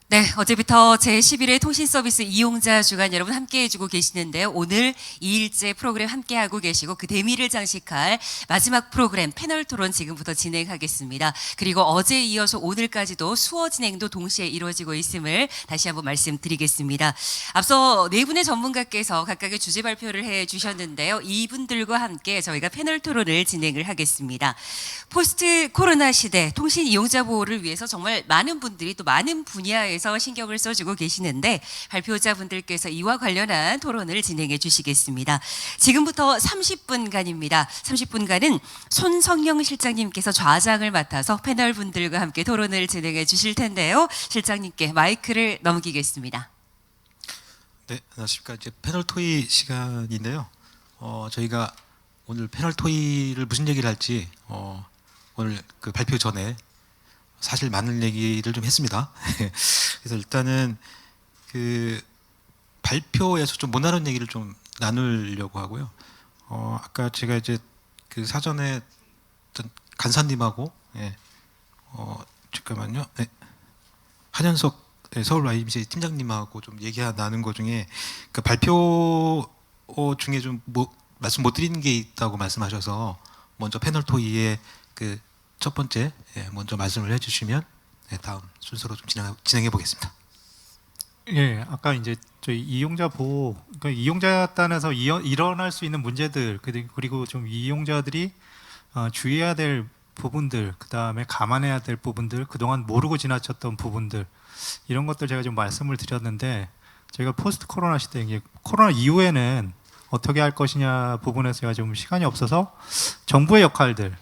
네, 어제부터 제11회 통신서비스 이용자 주간 여러분 함께해 주고 계시는데요. 오늘 2일째 프로그램 함께하고 계시고 그 대미를 장식할 마지막 프로그램 패널 토론 지금부터 진행하겠습니다. 그리고 어제에 이어서 오늘까지도 수어 진행도 동시에 이루어지고 있음을 다시 한번 말씀드리겠습니다. 앞서 네 분의 전문가께서 각각의 주제 발표를 해 주셨는데요. 이분들과 함께 저희가 패널 토론을 진행을 하겠습니다. 포스트 코로나 시대 통신 이용자 보호를 위해서 정말 많은 분들이 또 많은 분야에서 신경을 써주고 계시는데 발표자분들께서 이와 관련한 토론을 진행해 주시겠습니다. 지금부터 30분간입니다. 30분간은 손성영 실장님께서 좌장을 맡아서 패널 분들과 함께 토론을 진행해 주실 텐데요. 실장님께 마이크를 넘기겠습니다. 네, 안녕하십니까. 이제 패널 토의 시간인데요. 저희가 오늘 패널 토의를 무슨 얘기를 할지 오늘 그 발표 전에 사실 많은 얘기를 좀 했습니다. 그래서 일단은 그 발표에서 좀 못 나눈 얘기를 좀 나누려고 하고요. 아까 제가 이제 그 사전에 어떤 간사님하고 잠깐만요. 네. 한현석 서울 YMCA 팀장님하고 좀 얘기 나눈 것 중에 그 발표 중에 좀 말씀 못 드리는 게 있다고 말씀하셔서 먼저 패널 토의에 그 첫 번째 먼저 말씀을 해주시면 다음 순서로 좀 진행해 보겠습니다. 예, 아까 이제 저희 이용자 보호, 그러니까 이용자 단에서 일어날 수 있는 문제들 그리고 좀 이용자들이 주의해야 될 부분들, 그 다음에 감안해야 될 부분들, 그동안 모르고 지나쳤던 부분들 이런 것들 제가 좀 말씀을 드렸는데 저희가 포스트 코로나 시대 이게 코로나 이후에는 어떻게 할 것이냐 부분에서 제가 좀 시간이 없어서 정부의 역할들을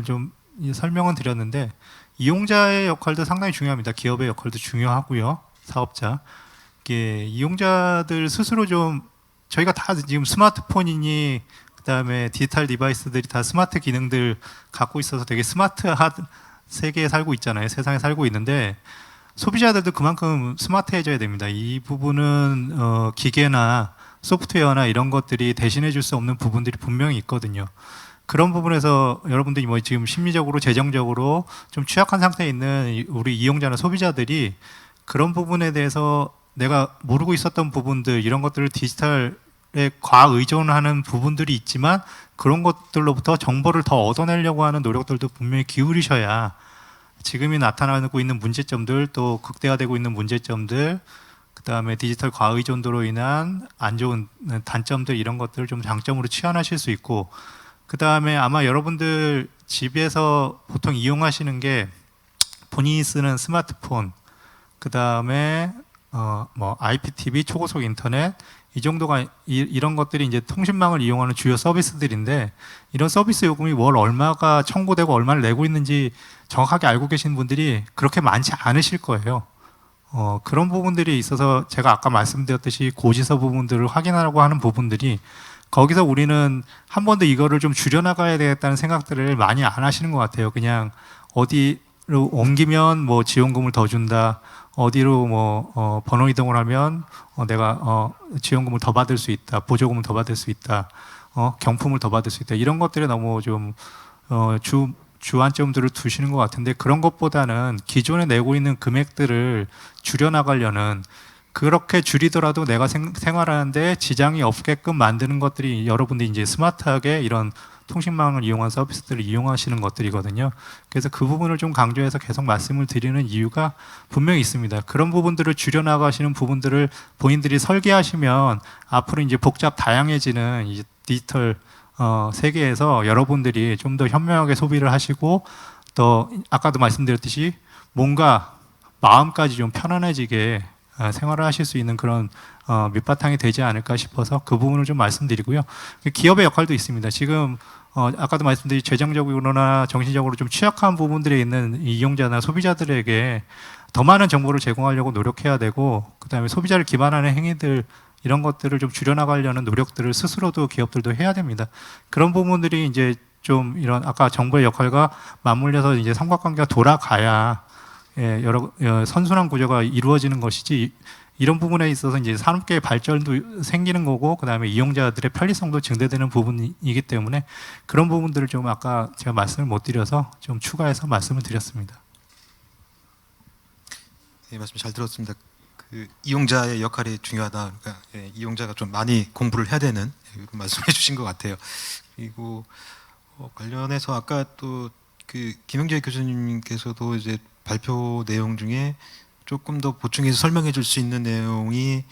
좀 설명은 드렸는데 이용자의 역할도 상당히 중요합니다. 기업의 역할도 중요하고요. 사업자. 이게 이용자들 스스로 좀 저희가 다 지금 스마트폰이니 그다음에 디지털 디바이스들이 다 스마트 기능들 갖고 있어서 되게 스마트한 세계에 살고 있잖아요. 세상에 살고 있는데 소비자들도 그만큼 스마트해져야 됩니다. 이 부분은 기계나 소프트웨어나 이런 것들이 대신해 줄 수 없는 부분들이 분명히 있거든요. 그런 부분에서 여러분들이 뭐 지금 심리적으로 재정적으로 좀 취약한 상태에 있는 우리 이용자나 소비자들이 그런 부분에 대해서 내가 모르고 있었던 부분들 이런 것들을 디지털에 과의존하는 부분들이 있지만 그런 것들로부터 정보를 더 얻어내려고 하는 노력들도 분명히 기울이셔야 지금이 나타나고 있는 문제점들 또 극대화되고 있는 문제점들 그 다음에 디지털 과의존도로 인한 안 좋은 단점들 이런 것들을 좀 장점으로 치환하실 수 있고 그 다음에 아마 여러분들 집에서 보통 이용하시는 게 본인이 쓰는 스마트폰 그 다음에 뭐 IPTV, 초고속 인터넷 이 정도가 이런 것들이 이제 통신망을 이용하는 주요 서비스들인데 이런 서비스 요금이 월 얼마가 청구되고 얼마를 내고 있는지 정확하게 알고 계시는 분들이 그렇게 많지 않으실 거예요. 그런 부분들이 있어서 제가 아까 말씀드렸듯이 고지서 부분들을 확인하라고 하는 부분들이 거기서 우리는 한 번 더 이거를 좀 줄여나가야 되겠다는 생각들을 많이 안 하시는 것 같아요. 그냥 어디로 옮기면 뭐 지원금을 더 준다. 어디로 뭐 번호 이동을 하면 내가 지원금을 더 받을 수 있다. 보조금을 더 받을 수 있다. 경품을 더 받을 수 있다. 이런 것들에 너무 좀 주안점들을 두시는 것 같은데 그런 것보다는 기존에 내고 있는 금액들을 줄여나가려는 그렇게 줄이더라도 내가 생활하는데 지장이 없게끔 만드는 것들이 여러분들이 이제 스마트하게 이런 통신망을 이용한 서비스들을 이용하시는 것들이거든요. 그래서 그 부분을 좀 강조해서 계속 말씀을 드리는 이유가 분명히 있습니다. 그런 부분들을 줄여나가시는 부분들을 본인들이 설계하시면 앞으로 이제 복잡 다양해지는 이제 디지털 세계에서 여러분들이 좀 더 현명하게 소비를 하시고 또 아까도 말씀드렸듯이 뭔가 마음까지 좀 편안해지게 생활을 하실 수 있는 그런 밑바탕이 되지 않을까 싶어서 그 부분을 좀 말씀드리고요. 기업의 역할도 있습니다. 지금 아까도 말씀드린 재정적으로나 정신적으로 좀 취약한 부분들에 있는 이용자나 소비자들에게 더 많은 정보를 제공하려고 노력해야 되고 그다음에 소비자를 기반하는 행위들 이런 것들을 좀 줄여나가려는 노력들을 스스로도 기업들도 해야 됩니다. 그런 부분들이 이제 좀 이런 아까 정부의 역할과 맞물려서 이제 삼각관계가 돌아가야 여러 선순환 구조가 이루어지는 것이지 이런 부분에 있어서 이제 산업계의 발전도 생기는 거고 그다음에 이용자들의 편리성도 증대되는 부분이기 때문에 그런 부분들을 좀 아까 제가 말씀을 못 드려서 좀 추가해서 말씀을 드렸습니다. 예, 말씀 잘 들었습니다. 그 이용자의 역할이 중요하다. 그러니까 예, 이용자가 좀 많이 공부를 해야 되는 이런 말씀해 주신 것 같아요. 그리고 관련해서 아까 또 그 김영재 교수님께서도 이제 발표 내용 중에 조금 더 보충해서 설명해 줄 수 있는 내용이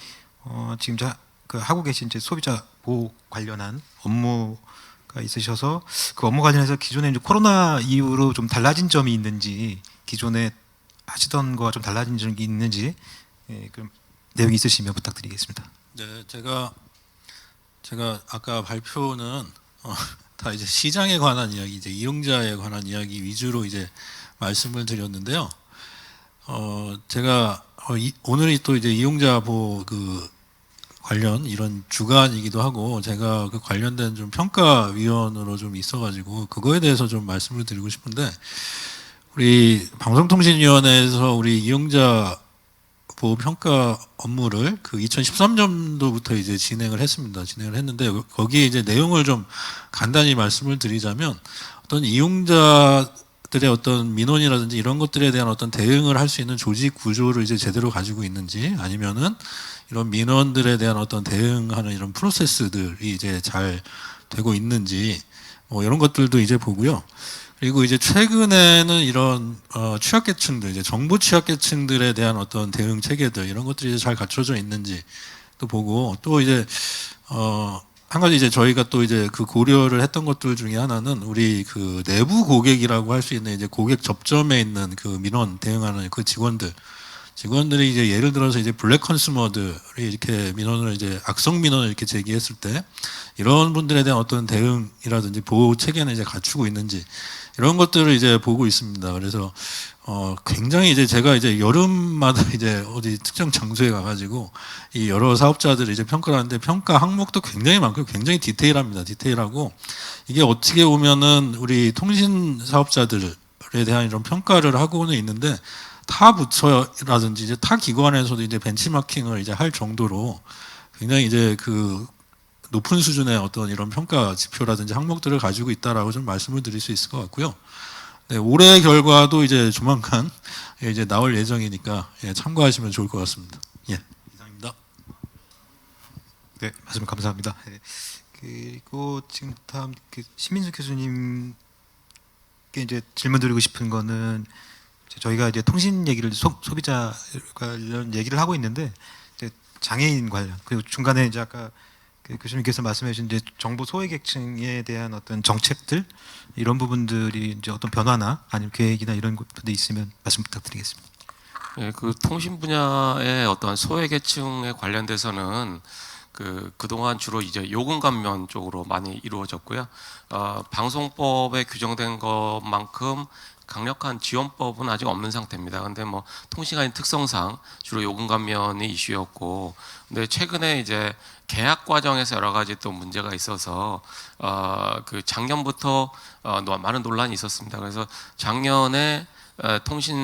지금 그 하고 계신 이제 소비자 보호 관련한 업무가 있으셔서 그 업무 관련해서 기존에 이제 코로나 이후로 좀 달라진 점이 있는지 기존에 하시던 거와 좀 달라진 점이 있는지 예, 그럼 내용이 있으시면 부탁드리겠습니다. 네, 제가 아까 발표는 다 이제 시장에 관한 이야기, 이제 이용자에 관한 이야기 위주로 이제 말씀을 드렸는데요. 제가 오늘이 또 이제 이용자 보호 그 관련 이런 주간이기도 하고 제가 그 관련된 좀 평가위원으로 좀 있어가지고 그거에 대해서 좀 말씀을 드리고 싶은데 우리 방송통신위원회에서 우리 이용자 보호 평가 업무를 그 2013년도부터 이제 진행을 했는데 거기에 이제 내용을 좀 간단히 말씀을 드리자면 어떤 이용자들의 어떤 민원이라든지 이런 것들에 대한 어떤 대응을 할 수 있는 조직 구조를 이제 제대로 가지고 있는지 아니면은 이런 민원들에 대한 어떤 대응하는 이런 프로세스들이 이제 잘 되고 있는지 뭐 이런 것들도 이제 보고요. 그리고 이제 최근에는 이런 취약계층들, 이제 정보 취약계층들에 대한 어떤 대응 체계들 이런 것들이 이제 잘 갖춰져 있는지 또 보고 또 이제 한 가지 이제 저희가 또 이제 그 고려를 했던 것들 중에 하나는 우리 그 내부 고객이라고 할 수 있는 이제 고객 접점에 있는 그 민원 대응하는 그 직원들이 이제 예를 들어서 이제 블랙 컨슈머들이 이렇게 민원을 이제 악성 민원을 이렇게 제기했을 때 이런 분들에 대한 어떤 대응이라든지 보호 체계는 이제 갖추고 있는지 이런 것들을 이제 보고 있습니다. 그래서 굉장히 이제 제가 이제 여름마다 이제 어디 특정 장소에 가가지고 이 여러 사업자들을 이제 평가를 하는데 평가 항목도 굉장히 많고 굉장히 디테일하고 이게 어떻게 보면은 우리 통신 사업자들에 대한 이런 평가를 하고는 있는데 타 부처라든지 이제 타 기관에서도 이제 벤치마킹을 이제 할 정도로 굉장히 이제 그 높은 수준의 어떤 이런 평가 지표라든지 항목들을 가지고 있다라고 좀 말씀을 드릴 수 있을 것 같고요. 네, 올해 결과도 이제 조만간 이제 나올 예정이니까 예, 참고하시면 좋을 것 같습니다. 예, 이상입니다. 네, 말씀 감사합니다. 네. 그리고 지금 다음 그 신민수 교수님께 이제 질문 드리고 싶은 거는 저희가 이제 통신 얘기를 소비자 관련 얘기를 하고 있는데 이제 장애인 관련 그리고 중간에 이제 아까 그 교수님께서 말씀해주신 이제 정보 소외계층에 대한 어떤 정책들 이런 부분들이 이제 어떤 변화나 아니면 계획이나 이런 것들이 있으면 말씀 부탁드리겠습니다. 네, 그 통신 분야의 어떤 소외계층에 관련돼서는 그동안 주로 이제 요금 감면 쪽으로 많이 이루어졌고요. 방송법에 규정된 것만큼 강력한 지원법은 아직 없는 상태입니다. 근데 뭐 통신가인 특성상 주로 요금 감면이 이슈였고, 근데 최근에 이제 계약 과정에서 여러 가지 또 문제가 있어서 그 작년부터 많은 논란이 있었습니다. 그래서 작년에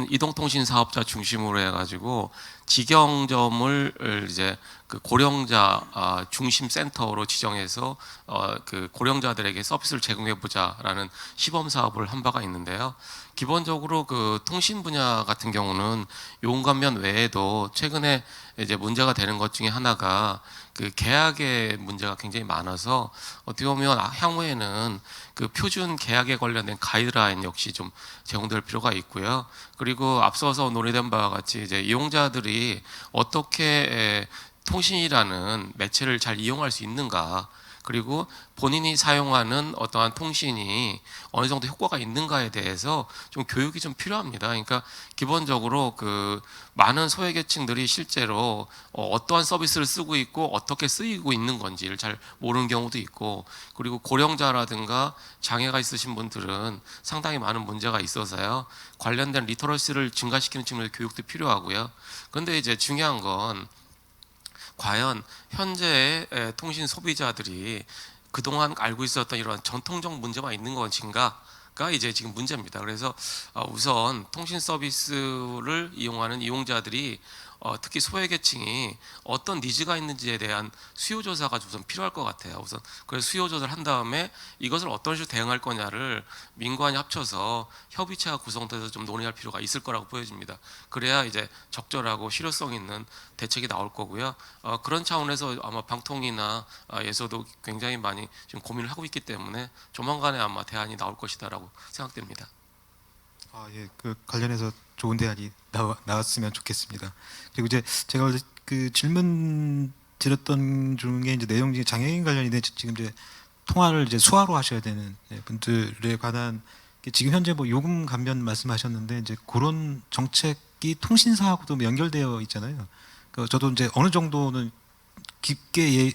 이동통신 사업자 중심으로 해가지고 직영점을 이제 그 고령자 중심 센터로 지정해서 그 고령자들에게 서비스를 제공해 보자라는 시범 사업을 한 바가 있는데요. 기본적으로 그 통신 분야 같은 경우는 요금 감면 외에도 최근에 이제 문제가 되는 것 중에 하나가 그 계약의 문제가 굉장히 많아서 어떻게 보면 향후에는 그 표준 계약에 관련된 가이드라인 역시 좀 제공될 필요가 있고요. 그리고 앞서서 논의된 바와 같이 이제 이용자들이 어떻게 통신이라는 매체를 잘 이용할 수 있는가, 그리고 본인이 사용하는 어떠한 통신이 어느 정도 효과가 있는가에 대해서 좀 교육이 좀 필요합니다. 그러니까 기본적으로 그 많은 소외계층들이 실제로 어떠한 서비스를 쓰고 있고 어떻게 쓰이고 있는 건지를 잘 모르는 경우도 있고, 그리고 고령자라든가 장애가 있으신 분들은 상당히 많은 문제가 있어서요. 관련된 리터러시를 증가시키는 측면에서 교육도 필요하고요. 그런데 이제 중요한 건 과연 현재의 통신 소비자들이 그동안 알고 있었던 이런 전통적 문제만 있는 것인가가 이제 지금 문제입니다. 그래서 우선 통신 서비스를 이용하는 이용자들이 특히 소외계층이 어떤 니즈가 있는지에 대한 수요 조사가 우선 필요할 것 같아요. 우선 그래서 수요 조사를 한 다음에 이것을 어떤 식으로 대응할 거냐를 민관이 합쳐서 협의체가 구성돼서 좀 논의할 필요가 있을 거라고 보여집니다. 그래야 이제 적절하고 실효성 있는 대책이 나올 거고요. 그런 차원에서 아마 방통위나 예서도 굉장히 많이 지금 고민을 하고 있기 때문에 조만간에 아마 대안이 나올 것이다라고 생각됩니다. 예, 그 관련해서 좋은 대안이 나왔으면 좋겠습니다. 그리고 이제 제가 원래 그 질문 드렸던 중에 이제 내용 중에 장애인 관련이 지금 이제 통화를 이제 수화로 하셔야 되는 분들에 관한 지금 현재 뭐 요금 감면 말씀하셨는데 이제 그런 정책이 통신사하고도 연결되어 있잖아요. 그 저도 이제 어느 정도는 깊게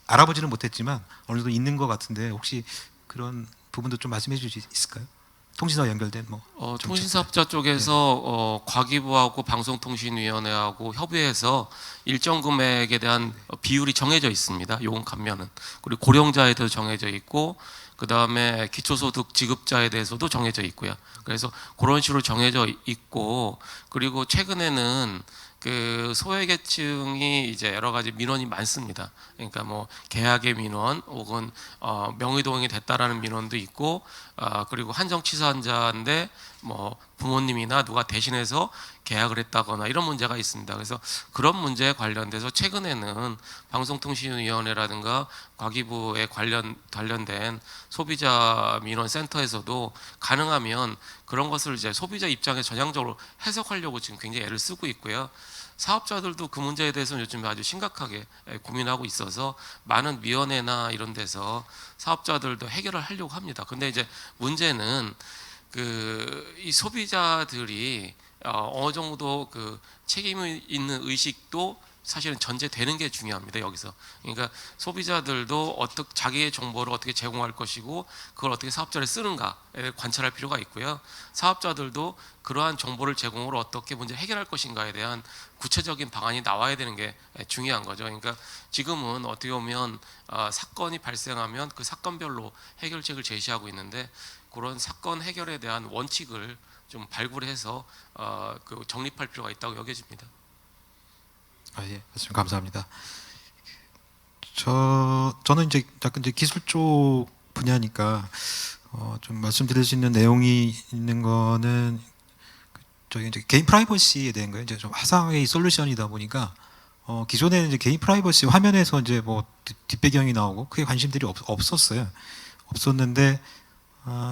알아보지는 못했지만 어느 정도 있는 것 같은데 혹시 그런 부분도 좀 말씀해 주실 수 있을까요? 통신사 연결된 뭐 통신사업자 쪽에서 과기부하고 방송통신위원회하고 협의해서 일정 금액에 대한 비율이 정해져 있습니다. 요금 감면은. 그리고 고령자에 대해서 정해져 있고 그 다음에 기초소득 지급자에 대해서도 정해져 있고요. 그래서 그런 식으로 정해져 있고 그리고 최근에는 그 소외계층이 이제 여러 가지 민원이 많습니다. 그러니까 뭐 계약의 민원 혹은 명의동행이 됐다라는 민원도 있고 그리고 한정치사한자인데 뭐 부모님이나 누가 대신해서 계약을 했다거나 이런 문제가 있습니다. 그래서 그런 문제에 관련돼서 최근에는 방송통신위원회라든가 과기부에 관련된 소비자 민원 센터에서도 가능하면 그런 것을 이제 소비자 입장에 전향적으로 해석하려고 지금 굉장히 애를 쓰고 있고요. 사업자들도 그 문제에 대해서는 요즘에 아주 심각하게 고민하고 있어서 많은 위원회나 이런 데서 사업자들도 해결을 하려고 합니다. 근데 이제 문제는 이 소비자들이 어느 정도 그 책임이 있는 의식도 사실은 전제되는 게 중요합니다. 여기서 그러니까 소비자들도 어떻게 자기의 정보를 어떻게 제공할 것이고 그걸 어떻게 사업자를 쓰는가에 관찰할 필요가 있고요. 사업자들도 그러한 정보를 제공으로 어떻게 문제 해결할 것인가에 대한 구체적인 방안이 나와야 되는 게 중요한 거죠. 그러니까 지금은 어떻게 보면 사건이 발생하면 그 사건별로 해결책을 제시하고 있는데 그런 사건 해결에 대한 원칙을 좀 발굴해서 그 정립할 필요가 있다고 여겨집니다. 예, 말씀 감사합니다. 저는 이제 약간 이제 기술 쪽 분야니까 좀 말씀드릴 수 있는 내용이 있는 거는 저희 이제 개인 프라이버시에 대한 거예요. 이제 좀 화상의 솔루션이다 보니까 기존에는 이제 개인 프라이버시 화면에서 이제 뭐 뒷배경이 나오고 크게 관심들이 없었어요. 없었는데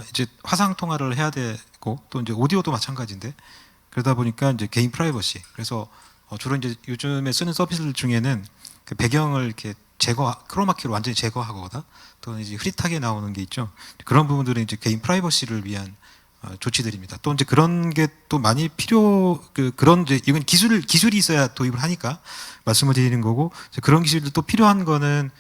이제 화상 통화를 해야 되고 또 이제 오디오도 마찬가지인데 그러다 보니까 이제 개인 프라이버시 그래서 주로 이제 요즘에 쓰는 서비스들 중에는 그 배경을 이렇게 크로마키로 완전히 제거하거나 또 이제 흐릿하게 나오는 게 있죠. 그런 부분들은 이제 개인 프라이버시를 위한 조치들입니다. 또 이제 그런 게 또 많이 그런 이제 이건 기술이 있어야 도입을 하니까 말씀을 드리는 거고 그런 기술도 또 필요한 거는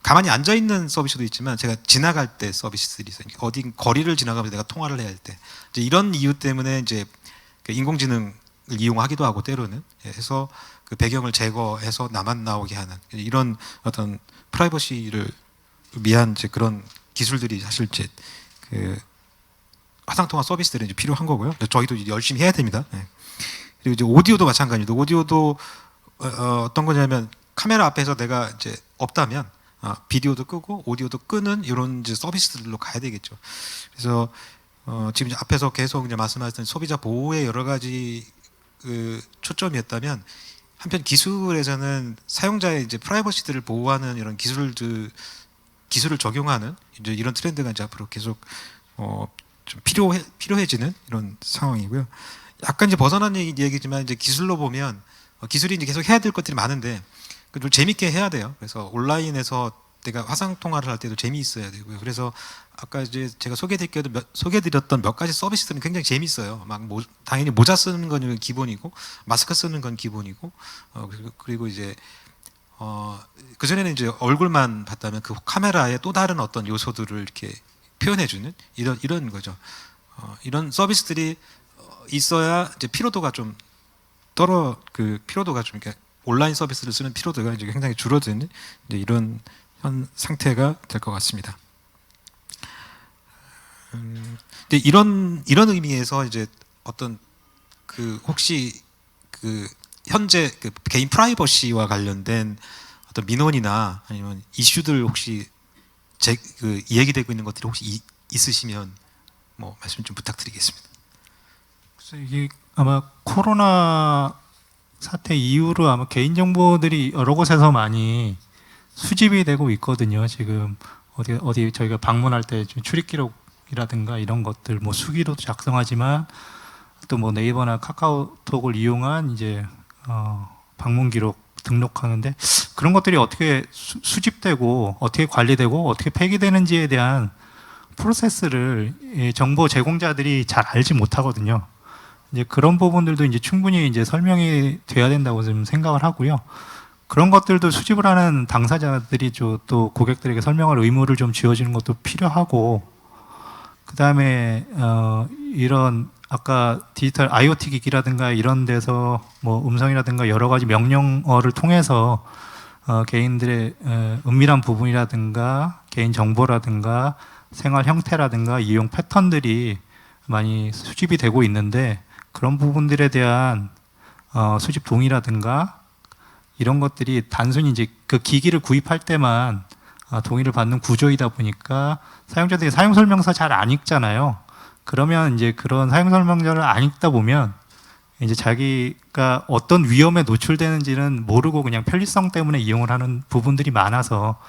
가만히 앉아 있는 서비스도 있지만 제가 지나갈 때 서비스들이 있어요. 어디 거리를 지나가면서 내가 통화를 해야 할 때 이제 이런 이유 때문에 이제 인공지능을 이용하기도 하고 때로는 해서 그 배경을 제거해서 나만 나오게 하는 이런 어떤 프라이버시를 위한 이제 그런 기술들이 사실 이제 그 화상통화 서비스들은 이제 필요한 거고요. 저희도 이제 열심히 해야 됩니다. 그리고 이제 오디오도 마찬가지입니다. 오디오도 어떤 거냐면 카메라 앞에서 내가 이제 없다면 비디오도 끄고 오디오도 끄는 이런 이제 서비스들로 가야 되겠죠. 그래서 지금 이제 앞에서 계속 이제 말씀하셨던 소비자 보호의 여러 가지 그 초점이었다면 한편 기술에서는 사용자의 이제 프라이버시들을 보호하는 이런 기술을 적용하는 이제 이런 트렌드가 이제 앞으로 계속 좀 필요해지는 이런 상황이고요. 약간 이제 벗어난 얘기지만 이제 기술로 보면 기술이 이제 계속 해야 될 것들이 많은데 좀 재밌게 해야 돼요. 그래서 온라인에서 내가 화상 통화를 할 때도 재미있어야 되고요. 그래서 아까 이제 제가 소개드렸던 몇 가지 서비스들은 굉장히 재밌어요. 당연히 모자 쓰는 건 기본이고 마스크 쓰는 건 기본이고 그리고 이제 그 전에는 이제 얼굴만 봤다면 그 카메라에 또 다른 어떤 요소들을 이렇게 표현해주는 이런 거죠. 이런 서비스들이 있어야 이제 피로도가 좀 피로도가 좀 이렇게 온라인 서비스를 쓰는 피로도가 이제 굉장히 줄어드는 이제 이런 현 상태가 될 것 같습니다. 근데 이런 의미에서 이제 어떤 그 혹시 그 현재 그 개인 프라이버시와 관련된 어떤 민원이나 아니면 이슈들 혹시 그 이야기되고 있는 것들이 혹시 있으시면 뭐 말씀 좀 부탁드리겠습니다. 그래서 이게 아마 코로나 사태 이후로 아마 개인 정보들이 여러 곳에서 많이 수집이 되고 있거든요. 지금 어디 저희가 방문할 때 좀 출입 기록이라든가 이런 것들 뭐 수기로도 작성하지만 또 뭐 네이버나 카카오톡을 이용한 이제 방문 기록 등록하는데 그런 것들이 어떻게 수집되고 어떻게 관리되고 어떻게 폐기되는지에 대한 프로세스를 이 정보 제공자들이 잘 알지 못하거든요. 이제 그런 부분들도 이제 충분히 이제 설명이 돼야 된다고 좀 생각을 하고요. 그런 것들도 수집을 하는 당사자들이 또 고객들에게 설명할 의무를 좀 지어주는 것도 필요하고, 그 다음에 이런 아까 디지털 IoT 기기라든가 이런 데서 뭐 음성이라든가 여러 가지 명령어를 통해서 개인들의 은밀한 부분이라든가 개인 정보라든가 생활 형태라든가 이용 패턴들이 많이 수집이 되고 있는데 그런 부분들에 대한 수집 동의라든가 이런 것들이 단순히 이제 그 기기를 구입할 때만 동의를 받는 구조이다 보니까 사용자들이 사용 설명서 잘 안 읽잖아요. 그러면 이제 그런 사용 설명서를 안 읽다 보면 이제 자기가 어떤 위험에 노출되는지는 모르고 그냥 편리성 때문에 이용을 하는 부분들이 많아서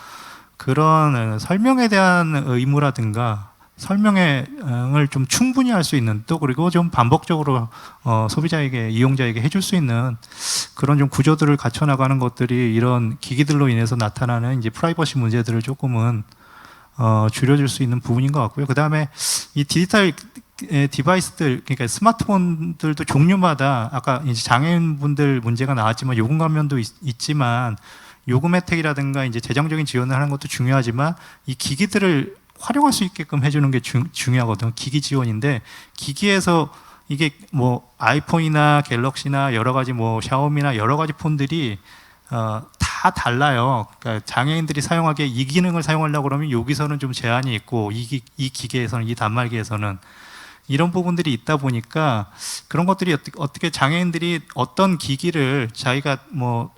그런 설명에 대한 의무라든가 설명을 좀 충분히 할 수 있는 또 그리고 좀 반복적으로 소비자에게 이용자에게 해줄 수 있는 그런 좀 구조들을 갖춰 나가는 것들이 이런 기기들로 인해서 나타나는 이제 프라이버시 문제들을 조금은 줄여줄 수 있는 부분인 것 같고요. 그 다음에 이 디지털 디바이스들, 그러니까 스마트폰들도 종류마다 아까 이제 장애인분들 문제가 나왔지만 요금 감면도 있지만 요금 혜택이라든가 이제 재정적인 지원을 하는 것도 중요하지만 이 기기들을 활용할 수 있게끔 해주는 게 중요하거든요. 기기 지원인데 기기에서 이게 뭐 아이폰이나 갤럭시나 여러 가지 뭐 샤오미나 여러 가지 폰들이 다 달라요. 그러니까 장애인들이 사용하기에 이 기능을 사용하려고 그러면 여기서는 좀 제한이 있고 이 기계에서는 이 단말기에서는 이런 부분들이 있다 보니까 그런 것들이 어떻게 장애인들이 어떤 기기를 자기가 뭐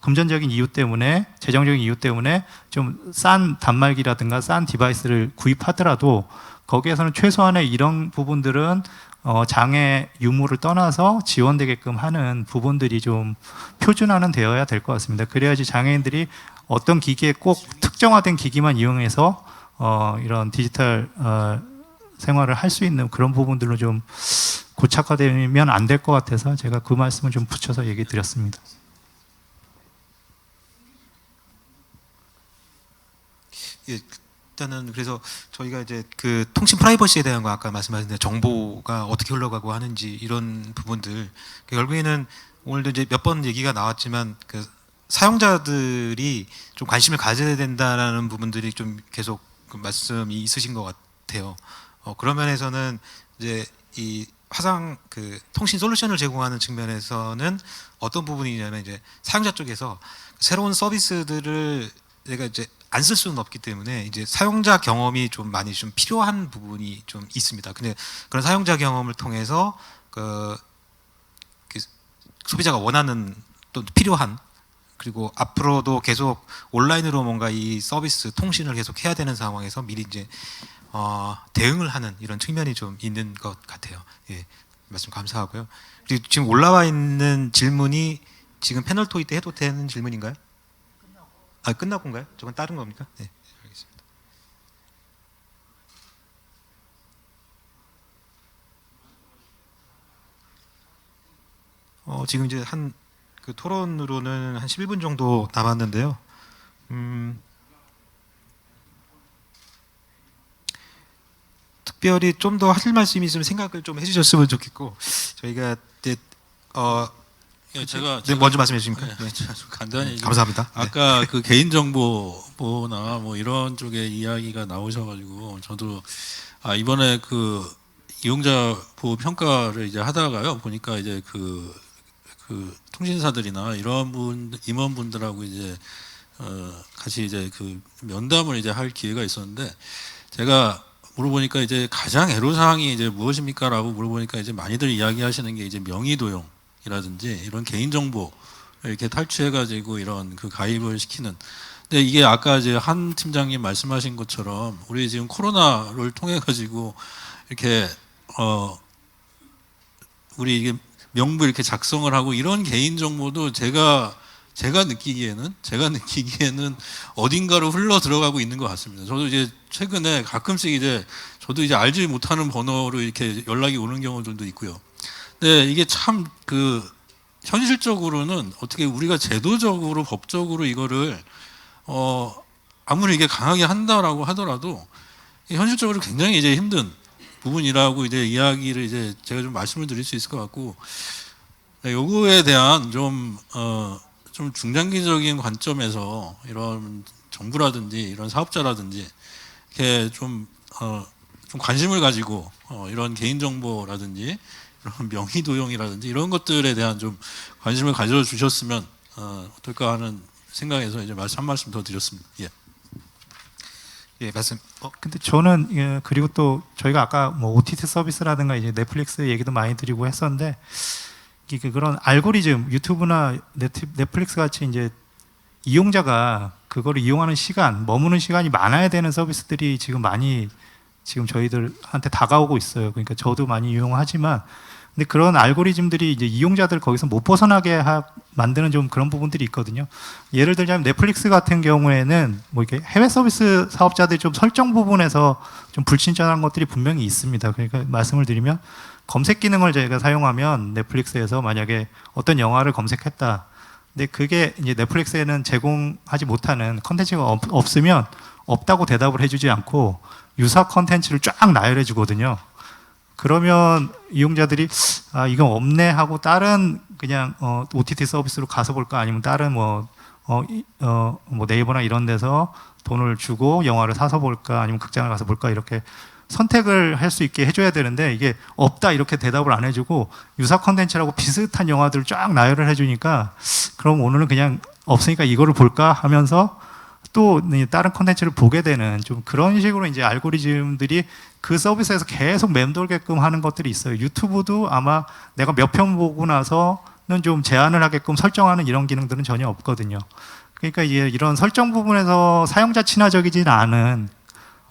금전적인 이유 때문에 재정적인 이유 때문에 좀 싼 단말기라든가 싼 디바이스를 구입하더라도 거기에서는 최소한의 이런 부분들은 장애 유무를 떠나서 지원되게끔 하는 부분들이 좀 표준화는 되어야 될 것 같습니다. 그래야지 장애인들이 어떤 기기에 꼭 특정화된 기기만 이용해서 이런 디지털 생활을 할 수 있는 그런 부분들로 좀 고착화되면 안 될 것 같아서 제가 그 말씀을 좀 붙여서 얘기 드렸습니다. 예, 일단은 그래서 저희가 이제 그 통신 프라이버시에 대한 거 아까 말씀하신 대로 정보가 어떻게 흘러가고 하는지 이런 부분들 결국에는 오늘도 이제 몇 번 얘기가 나왔지만 그 사용자들이 좀 관심을 가져야 된다라는 부분들이 좀 계속 그 말씀이 있으신 것 같아요. 그런 면에서는 이제 이 화상 그 통신 솔루션을 제공하는 측면에서는 어떤 부분이냐면 이제 사용자 쪽에서 새로운 서비스들을 내가 이제 안 쓸 수는 없기 때문에 이제 사용자 경험이 좀 많이 좀 필요한 부분이 좀 있습니다. 근데 그런 사용자 경험을 통해서 그 소비자가 원하는 또 필요한 그리고 앞으로도 계속 온라인으로 뭔가 이 서비스 통신을 계속 해야 되는 상황에서 미리 이제 대응을 하는 이런 측면이 좀 있는 것 같아요. 예, 말씀 감사하고요. 그리고 지금 올라와 있는 질문이 지금 패널 토의 때 해도 되는 질문인가요? 끝나고 인가요? 저건 다른 겁니까? 네, 알겠습니다. 지금 이제 그 토론으로는 한 11분 정도 남았는데요. 특별히 좀 더 하실 말씀이 있으면 생각을 좀 해주셨으면 좋겠고 저희가 이제 제가 먼저 말씀해 주십니까? 네, 간단히 감사합니다. 아까 그 개인정보나 뭐 이런 쪽에 이야기가 나오셔가지고 저도 이번에 그 이용자 보호 평가를 이제 하다가요 보니까 이제 그 통신사들이나 이런 임원분들하고 이제 같이 이제 그 면담을 이제 할 기회가 있었는데 제가 물어보니까 이제 가장 애로사항이 이제 무엇입니까라고 물어보니까 이제 많이들 이야기하시는 게 이제 명의도용이라든지 이런 개인정보 이렇게 탈취해가지고 이런 그 가입을 시키는. 근데 이게 아까 이제 한 팀장님 말씀하신 것처럼 우리 지금 코로나를 통해 가지고 이렇게 우리 이게 명부 이렇게 작성을 하고 이런 개인정보도 제가 느끼기에는 어딘가로 흘러 들어가고 있는 것 같습니다. 저도 이제 최근에 가끔씩 이제 저도 이제 알지 못하는 번호로 이렇게 연락이 오는 경우들도 있고요. 근데 이게 참 그 현실적으로는 어떻게 우리가 제도적으로 법적으로 이거를 아무리 이게 강하게 한다라고 하더라도 현실적으로 굉장히 이제 힘든 부분이라고 이제 이야기를 이제 제가 좀 말씀을 드릴 수 있을 것 같고, 네, 요거에 대한 좀 중장기적인 관점에서 이런 정부라든지 이런 사업자라든지 이렇게 좀 관심을 가지고 이런 개인정보라든지 이런 명의도용이라든지 이런 것들에 대한 좀 관심을 가져주셨으면 어떨까 하는 생각에서 이제 한 말씀 더 드렸습니다. 예. 예, 말씀. 근데 저는 그리고 또 저희가 아까 뭐 OTT 서비스라든가 이제 넷플릭스 얘기도 많이 드리고 했었는데 그런 알고리즘 유튜브나 넷플릭스 같이 이제 이용자가 그거를 이용하는 시간, 머무는 시간이 많아야 되는 서비스들이 지금 많이 지금 저희들한테 다가오고 있어요. 그러니까 저도 많이 이용하지만 근데 그런 알고리즘들이 이제 이용자들 거기서 못 벗어나게 만드는 좀 그런 부분들이 있거든요. 예를 들자면 넷플릭스 같은 경우에는 뭐 이렇게 해외 서비스 사업자들이 좀 설정 부분에서 좀 불친절한 것들이 분명히 있습니다. 그러니까 말씀을 드리면 검색 기능을 저희가 사용하면 넷플릭스에서 만약에 어떤 영화를 검색했다. 근데 그게 이제 넷플릭스에는 제공하지 못하는 컨텐츠가 없으면 없다고 대답을 해주지 않고 유사 컨텐츠를 쫙 나열해 주거든요. 그러면 이용자들이 아 이건 없네 하고 다른 그냥 OTT 서비스로 가서 볼까 아니면 다른 뭐 네이버나 이런 데서 돈을 주고 영화를 사서 볼까 아니면 극장을 가서 볼까 이렇게 선택을 할 수 있게 해줘야 되는데 이게 없다 이렇게 대답을 안 해주고 유사 컨텐츠라고 비슷한 영화들을 쫙 나열을 해주니까 그럼 오늘은 그냥 없으니까 이거를 볼까 하면서 또 다른 컨텐츠를 보게 되는 좀 그런 식으로 이제 알고리즘들이 그 서비스에서 계속 맴돌게끔 하는 것들이 있어요. 유튜브도 아마 내가 몇 편 보고 나서는 좀 제한을 하게끔 설정하는 이런 기능들은 전혀 없거든요. 그러니까 이런 설정 부분에서 사용자 친화적이진 않은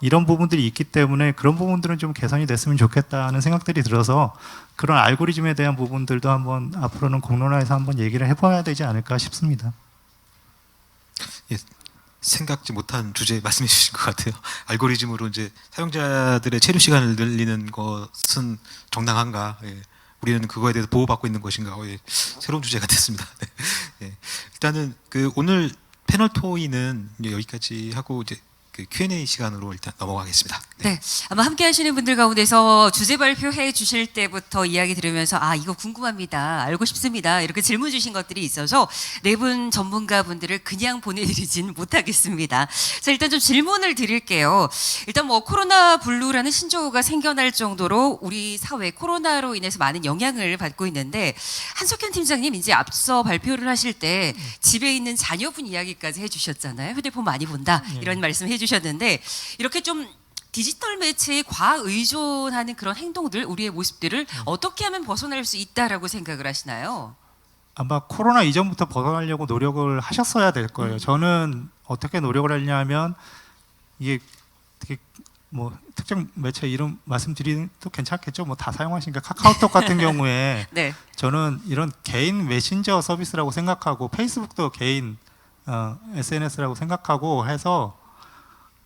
이런 부분들이 있기 때문에 그런 부분들은 좀 개선이 됐으면 좋겠다는 생각들이 들어서 그런 알고리즘에 대한 부분들도 한번 앞으로는 공론화해서 한번 얘기를 해봐야 되지 않을까 싶습니다. 예, 생각지 못한 주제 말씀해 주신 것 같아요. 알고리즘으로 이제 사용자들의 체류 시간을 늘리는 것은 정당한가? 예, 우리는 그거에 대해서 보호받고 있는 것인가? 예, 새로운 주제가 됐습니다. 네. 예, 일단은 그 오늘 패널 토의는 이제 여기까지 하고 이제 그 Q&A 시간으로 일단 넘어가겠습니다. 네, 아마 함께 하시는 분들 가운데서 주제 발표해 주실 때부터 이야기 들으면서 아 이거 궁금합니다, 알고 싶습니다 이렇게 질문 주신 것들이 있어서 네 분 전문가분들을 그냥 보내드리진 못하겠습니다. 자, 일단 좀 질문을 드릴게요. 일단 뭐 코로나 블루라는 신조어가 생겨날 정도로 우리 사회 코로나로 인해서 많은 영향을 받고 있는데 한석현 팀장님 이제 앞서 발표를 하실 때 집에 있는 자녀분 이야기까지 해주셨잖아요. 휴대폰 많이 본다 이런 말씀 해주셨는데 이렇게 좀 디지털 매체에 과의존하는 그런 행동들, 우리의 모습들을 어떻게 하면 벗어날 수 있다라고 생각을 하시나요? 아마 코로나 이전부터 벗어나려고 노력을 하셨어야 될 거예요. 저는 어떻게 노력을 했냐면 이게 되게 뭐 특정 매체 이름 말씀드리도 괜찮겠죠. 뭐 다 사용하시니까 카카오톡 같은 경우에 네. 저는 이런 개인 메신저 서비스라고 생각하고 페이스북도 개인 SNS라고 생각하고 해서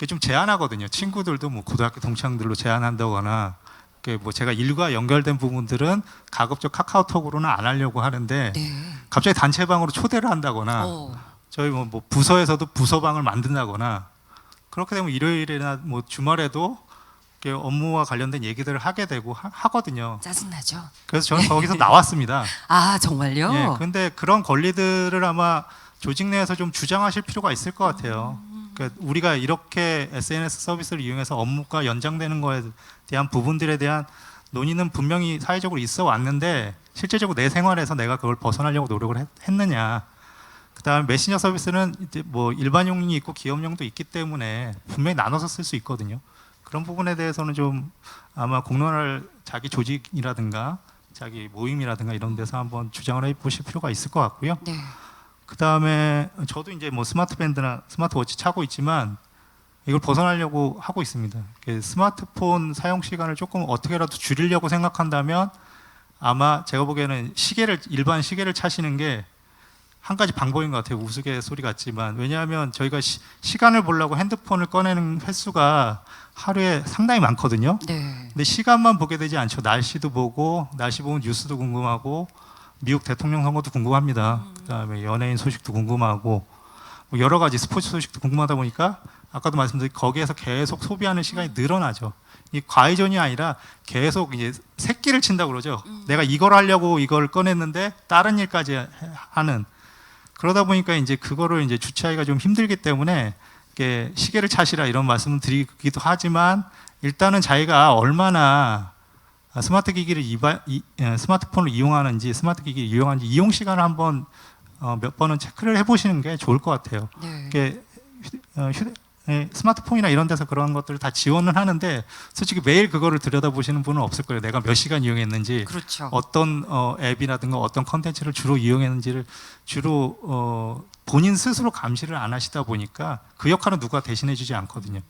좀 제한하거든요. 친구들도 뭐 고등학교 동창들로 제한한다거나 뭐 제가 일과 연결된 부분들은 가급적 카카오톡으로는 안 하려고 하는데 네. 갑자기 단체방으로 초대를 한다거나 저희 뭐 부서에서도 부서방을 만든다거나 그렇게 되면 일요일이나 뭐 주말에도 업무와 관련된 얘기들을 하게 되고 하거든요. 짜증나죠. 그래서 저는 거기서 나왔습니다. 아 정말요? 예, 근데 그런 권리들을 아마 조직 내에서 좀 주장하실 필요가 있을 것 같아요. 그러니까 우리가 이렇게 SNS 서비스를 이용해서 업무가 연장되는 거에 대한 부분들에 대한 논의는 분명히 사회적으로 있어 왔는데 실제적으로 내 생활에서 내가 그걸 벗어나려고 노력을 했느냐. 그다음에 메신저 서비스는 이제 뭐 일반용이 있고 기업용도 있기 때문에 분명히 나눠서 쓸 수 있거든요. 그런 부분에 대해서는 좀 아마 공론화를 자기 조직이라든가 자기 모임이라든가 이런 데서 한번 주장을 해보실 필요가 있을 것 같고요. 네. 그 다음에 저도 이제 뭐 스마트밴드나 스마트워치 차고 있지만 이걸 벗어나려고 하고 있습니다. 스마트폰 사용 시간을 조금 어떻게라도 줄이려고 생각한다면 아마 제가 보기에는 일반 시계를 차시는 게 한 가지 방법인 것 같아요. 우스갯소리 같지만 왜냐하면 저희가 시간을 보려고 핸드폰을 꺼내는 횟수가 하루에 상당히 많거든요. 네. 근데 시간만 보게 되지 않죠. 날씨도 보고 날씨 보면 뉴스도 궁금하고 미국 대통령 선거도 궁금합니다. 그다음에 연예인 소식도 궁금하고 뭐 여러 가지 스포츠 소식도 궁금하다 보니까 아까도 말씀드린 거기에서 계속 소비하는 시간이 늘어나죠. 이 과의존이 아니라 계속 이제 새끼를 친다고 그러죠. 내가 이걸 하려고 이걸 꺼냈는데 다른 일까지 하는 그러다 보니까 이제 그거를 이제 주체하기가 좀 힘들기 때문에 이렇게 시계를 차시라 이런 말씀을 드리기도 하지만 일단은 자기가 얼마나 스마트폰을 이용하는지 스마트 기기를 이용하는지 이용 시간을 한번 몇 번은 체크를 해보시는 게 좋을 것 같아요. 네. 이게 스마트폰이나 이런 데서 그런 것들을 다 지원을 하는데 솔직히 매일 그거를 들여다보시는 분은 없을 거예요. 내가 몇 시간 이용했는지 그렇죠. 어떤 앱이라든가 어떤 컨텐츠를 주로 이용했는지를 주로 본인 스스로 감시를 안 하시다 보니까 그 역할은 누가 대신해 주지 않거든요.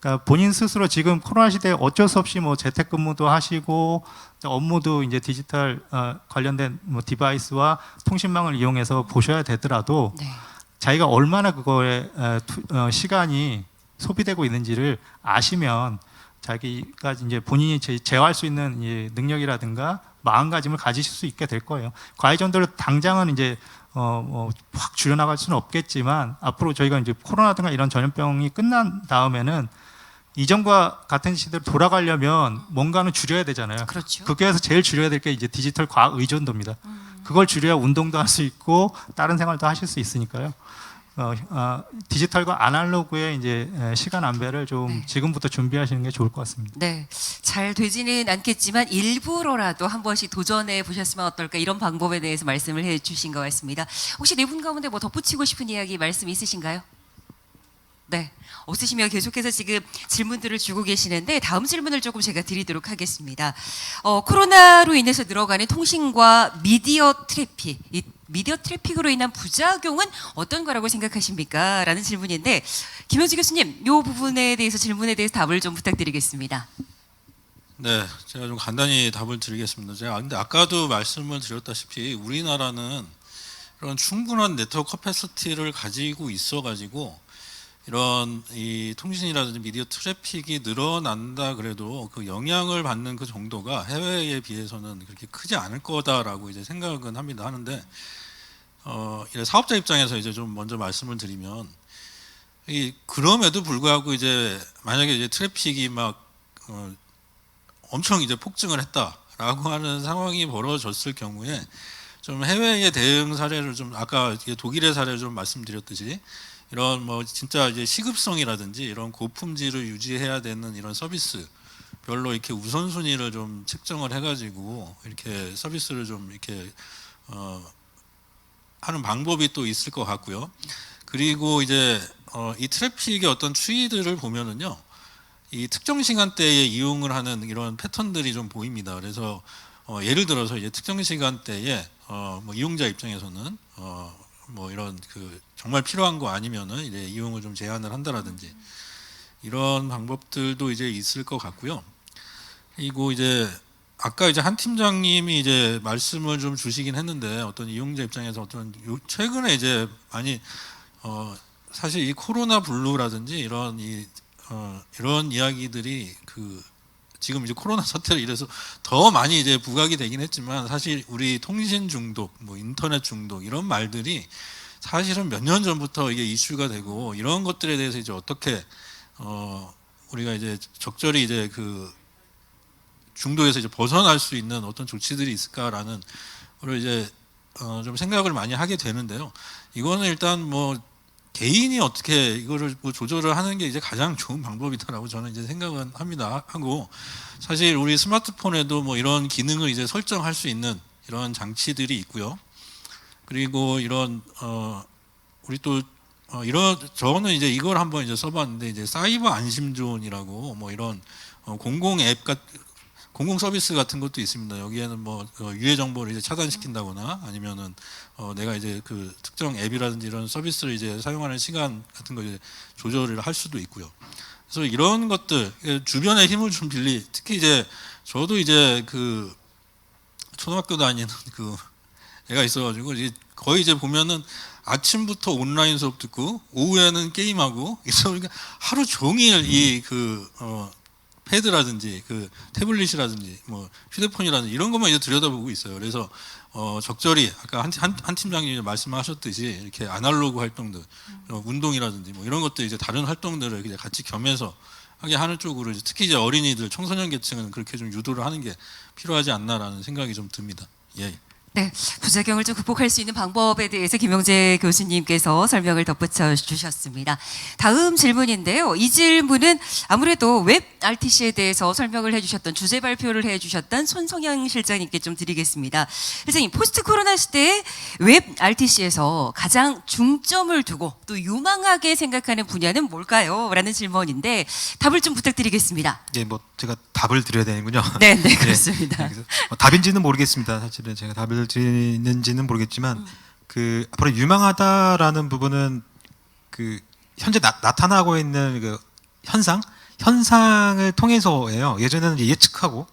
그러니까 본인 스스로 지금 코로나 시대에 어쩔 수 없이 뭐 재택근무도 하시고 업무도 이제 디지털 관련된 뭐 디바이스와 통신망을 이용해서 보셔야 되더라도 네. 자기가 얼마나 그거에 시간이 소비되고 있는지를 아시면 자기가 이제 본인이 제어할 수 있는 이 능력이라든가 마음가짐을 가지실 수 있게 될 거예요. 과외전도를 당장은 이제 확 줄여나갈 수는 없겠지만 앞으로 저희가 이제 코로나든가 이런 전염병이 끝난 다음에는 이전과 같은 시대로 돌아가려면 뭔가는 줄여야 되잖아요. 그렇죠. 거기에서 제일 줄여야 될 게 이제 디지털 과학 의존도입니다. 그걸 줄여야 운동도 할 수 있고 다른 생활도 하실 수 있으니까요. 디지털과 아날로그의 이제 시간 안배를 좀 네. 지금부터 준비하시는 게 좋을 것 같습니다. 네, 잘 되지는 않겠지만 일부러라도 한 번씩 도전해 보셨으면 어떨까 이런 방법에 대해서 말씀을 해주신 것 같습니다. 혹시 네 분 가운데 뭐 덧붙이고 싶은 이야기 말씀 있으신가요? 네, 없으시면 계속해서 지금 질문들을 주고 계시는데 다음 질문을 조금 제가 드리도록 하겠습니다. 코로나로 인해서 늘어가는 통신과 미디어 트래픽, 이 미디어 트래픽으로 인한 부작용은 어떤 거라고 생각하십니까? 라는 질문인데 김효지 교수님, 이 부분에 대해서 질문에 대해서 답을 좀 부탁드리겠습니다. 네, 제가 좀 간단히 답을 드리겠습니다. 제가 근데 아까도 말씀을 드렸다시피 우리나라는 그런 충분한 네트워크 커패시티를 가지고 있어가지고 이런 이 통신이라든지 미디어 트래픽이 늘어난다 그래도 그 영향을 받는 그 정도가 해외에 비해서는 그렇게 크지 않을 거다라고 이제 생각은 합니다. 하는데 이제 사업자 입장에서 이제 좀 먼저 말씀을 드리면 그럼에도 불구하고 이제 만약에 이제 트래픽이 막 엄청 이제 폭증을 했다라고 하는 상황이 벌어졌을 경우에 좀 해외의 대응 사례를 좀 아까 독일의 사례를 좀 말씀드렸듯이 이런 뭐 진짜 이제 시급성이라든지 이런 고품질을 유지해야 되는 이런 서비스 별로 이렇게 우선순위를 좀 책정을 해가지고 이렇게 서비스를 좀 이렇게 하는 방법이 또 있을 것 같고요. 그리고 이제 이 트래픽의 어떤 추이들을 보면은요, 이 특정 시간대에 이용을 하는 이런 패턴들이 좀 보입니다. 그래서 예를 들어서 이제 특정 시간대에 뭐 이용자 입장에서는 뭐 이런 그 정말 필요한 거 아니면은 이제 이용을 좀 제한을 한다라든지 이런 방법들도 이제 있을 것 같고요. 그리고 이제 아까 이제 한 팀장님이 이제 말씀을 좀 주시긴 했는데 어떤 이용자 입장에서 어떤 최근에 이제 많이 사실 이 코로나 블루라든지 이런 이런 이야기들이 지금 이제 코로나 사태로 이래서 더 많이 이제 부각이 되긴 했지만 사실 우리 통신 중독, 뭐 인터넷 중독 이런 말들이 사실은 몇 년 전부터 이게 이슈가 되고 이런 것들에 대해서 이제 어떻게 우리가 이제 적절히 이제 그 중독에서 이제 벗어날 수 있는 어떤 조치들이 있을까라는 걸 이제 좀 생각을 많이 하게 되는데요. 이거는 일단 뭐 개인이 어떻게 이거를 뭐 조절을 하는 게 이제 가장 좋은 방법이다라고 저는 이제 생각은 합니다. 하고 사실 우리 스마트폰에도 뭐 이런 기능을 이제 설정할 수 있는 이런 장치들이 있고요. 그리고 이런 우리 또 이런 저는 이제 이걸 한번 이제 써봤는데 이제 사이버 안심존이라고 뭐 이런 공공 앱 공공 서비스 같은 것도 있습니다. 여기에는 뭐 유해 정보를 이제 차단시킨다거나 아니면은 내가 이제 그 특정 앱이라든지 이런 서비스를 이제 사용하는 시간 같은 거 이제 조절을 할 수도 있고요. 그래서 이런 것들 주변의 힘을 좀 특히 이제 저도 이제 그 초등학교 다니는 그 애가 있어가지고 이제 거의 이제 보면은 아침부터 온라인 수업 듣고 오후에는 게임하고 이러다 보니까 하루 종일 패드라든지 그 태블릿이라든지 뭐 휴대폰이라든지 이런 것만 이제 들여다보고 있어요. 그래서 적절히 아까 한 팀장님이 말씀하셨듯이 이렇게 아날로그 활동들, 운동이라든지 뭐 이런 것들 이제 다른 활동들을 이제 같이 겸해서 하게 하는 쪽으로 이제 특히 이제 어린이들, 청소년 계층은 그렇게 좀 유도를 하는 게 필요하지 않나라는 생각이 좀 듭니다. 예. 네, 부작용을 좀 극복할 수 있는 방법에 대해서 김용재 교수님께서 설명을 덧붙여 주셨습니다. 다음 질문인데요. 이 질문은 아무래도 웹 RTC에 대해서 설명을 해주셨던 주제 발표를 해주셨던 손성향 실장님께 좀 드리겠습니다. 실장님, 포스트 코로나 시대에 웹 RTC에서 가장 중점을 두고 또 유망하게 생각하는 분야는 뭘까요? 라는 질문인데 답을 좀 부탁드리겠습니다. 네, 뭐 제가 답을 드려야 되는군요. 네, 네, 그렇습니다. 그래서 답인지는 모르겠습니다. 사실은 제가 답을 드리는지는 모르겠지만 그 앞으로 유망하다라는 부분은 그 현재 나타나고 있는 그 현상을 통해서예요. 예전에는 이제 예측하고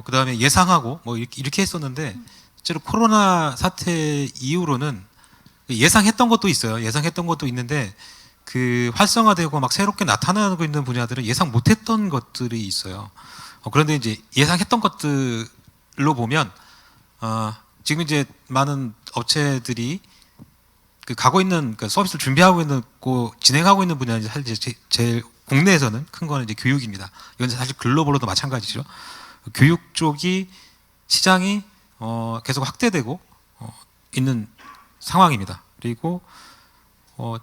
그다음에 예상하고 뭐 이렇게 했었는데 실제로 코로나 사태 이후로는 예상했던 것도 있어요. 예상했던 것도 있는데 그 활성화되고 막 새롭게 나타나고 있는 분야들은 예상 못했던 것들이 있어요. 그런데 이제 예상했던 것들로 보면 지금 이제 많은 업체들이 그 가고 있는 그 서비스를 준비하고 있는 진행하고 있는 분야는 사실 제일 국내에서는 큰 거는 이제 교육입니다. 이건 사실 글로벌로도 마찬가지죠. 교육 쪽이 시장이 계속 확대되고 있는 상황입니다. 그리고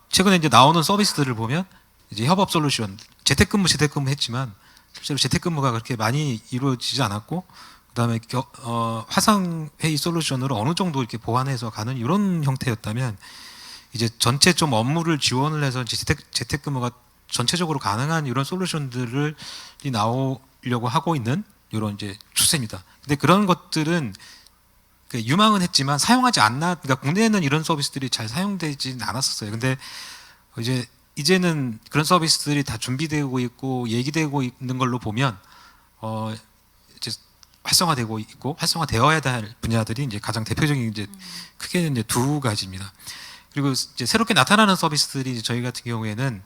최근에 이제 나오는 서비스들을 보면 이제 협업 솔루션, 재택근무 했지만 실제로 재택근무가 그렇게 많이 이루어지지 않았고, 그다음에 화상 회의 솔루션으로 어느 정도 이렇게 보완해서 가는 이런 형태였다면 이제 전체 좀 업무를 지원을 해서 재택근무가 전체적으로 가능한 이런 솔루션들이 나오려고 하고 있는 이런 이제 추세입니다. 근데 그런 것들은 유망은 했지만 사용하지 그러니까 국내에는 이런 서비스들이 잘 사용되지는 않았었어요. 근데 이제는 그런 서비스들이 다 준비되고 있고 얘기되고 있는 걸로 보면 이제 활성화되고 있고 활성화되어야 될 분야들이 이제 가장 대표적인 이제 크게 이제 두 가지입니다. 그리고 이제 새롭게 나타나는 서비스들이 이제 저희 같은 경우에는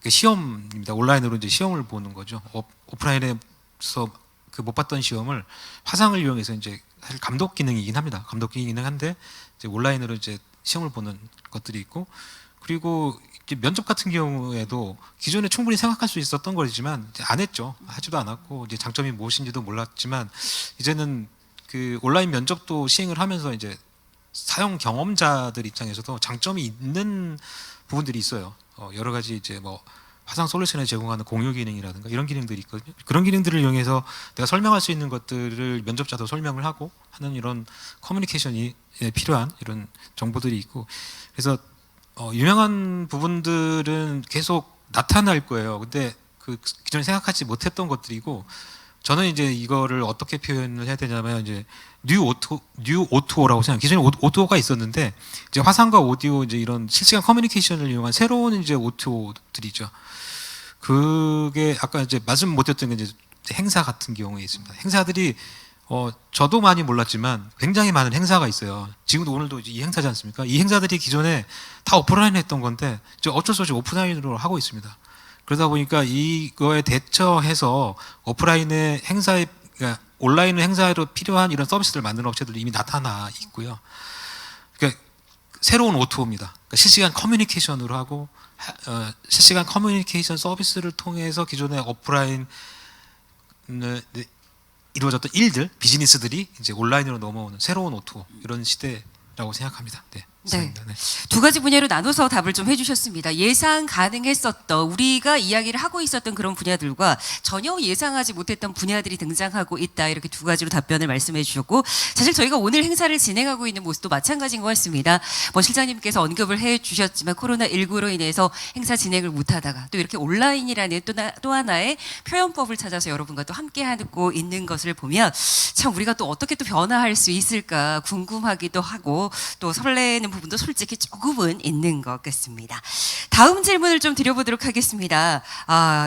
시험입니다. 온라인으로 이제 시험을 보는 거죠. 오프라인에서 그 못 봤던 시험을 화상을 이용해서 이제 사실 감독 기능이긴 합니다. 감독 기능이긴 한데 이제 온라인으로 이제 시험을 보는 것들이 있고, 그리고 이제 면접 같은 경우에도 기존에 충분히 생각할 수 있었던 거지만 이제 안 했죠. 하지도 않았고 이제 장점이 무엇인지도 몰랐지만 이제는 그 온라인 면접도 시행을 하면서 이제 사용 경험자들 입장에서도 장점이 있는 부분들이 있어요. 여러 가지 이제 뭐 화상 솔루션을 제공하는 공유 기능이라든가 이런 기능들이 있거든요. 그런 기능들을 이용해서 내가 설명할 수 있는 것들을 면접자도 설명을 하고 하는 이런 커뮤니케이션이 필요한 이런 정보들이 있고, 그래서 유명한 부분들은 계속 나타날 거예요. 근데 그 기존에 생각하지 못했던 것들이고, 저는 이제 이거를 어떻게 표현을 해야 되냐면 이제 뉴 오토라고 생각해요. 기존에 오토가 있었는데 이제 화상과 오디오 이제 이런 실시간 커뮤니케이션을 이용한 새로운 이제 오토들이죠. 그게 아까 이제 말씀 못했던 게 이제 행사 같은 경우에 있습니다. 행사들이 저도 많이 몰랐지만 굉장히 많은 행사가 있어요. 지금도 오늘도 이 행사지 않습니까? 이 행사들이 기존에 다 오프라인에 했던 건데 이제 어쩔 수 없이 오프라인으로 하고 있습니다. 그러다 보니까 이거에 대처해서 오프라인의 행사에, 그러니까 온라인 행사로 필요한 이런 서비스를 만드는 업체들이 이미 나타나 있고요. 그러니까 새로운 오토입니다. 그러니까 실시간 커뮤니케이션으로 하고 실시간 커뮤니케이션 서비스를 통해서 기존의 오프라인 이루어졌던 일들, 비즈니스들이 이제 온라인으로 넘어오는 새로운 오토, 이런 시대라고 생각합니다. 네. 있습니다. 네. 두 가지 분야로 나눠서 답을 좀 해주셨습니다. 예상 가능했었던 우리가 이야기를 하고 있었던 그런 분야들과 전혀 예상하지 못했던 분야들이 등장하고 있다. 이렇게 두 가지로 답변을 말씀해 주셨고 사실 저희가 오늘 행사를 진행하고 있는 모습도 마찬가지인 것 같습니다. 뭐 실장님께서 언급을 해 주셨지만 코로나19로 인해서 행사 진행을 못하다가 또 이렇게 온라인이라는 또 하나의 표현법을 찾아서 여러분과 또 함께하고 있는 것을 보면 참 우리가 또 어떻게 또 변화할 수 있을까 궁금하기도 하고 또 설레는 부분도 솔직히 조금은 있는 것 같습니다. 다음 질문을 좀 드려보도록 하겠습니다.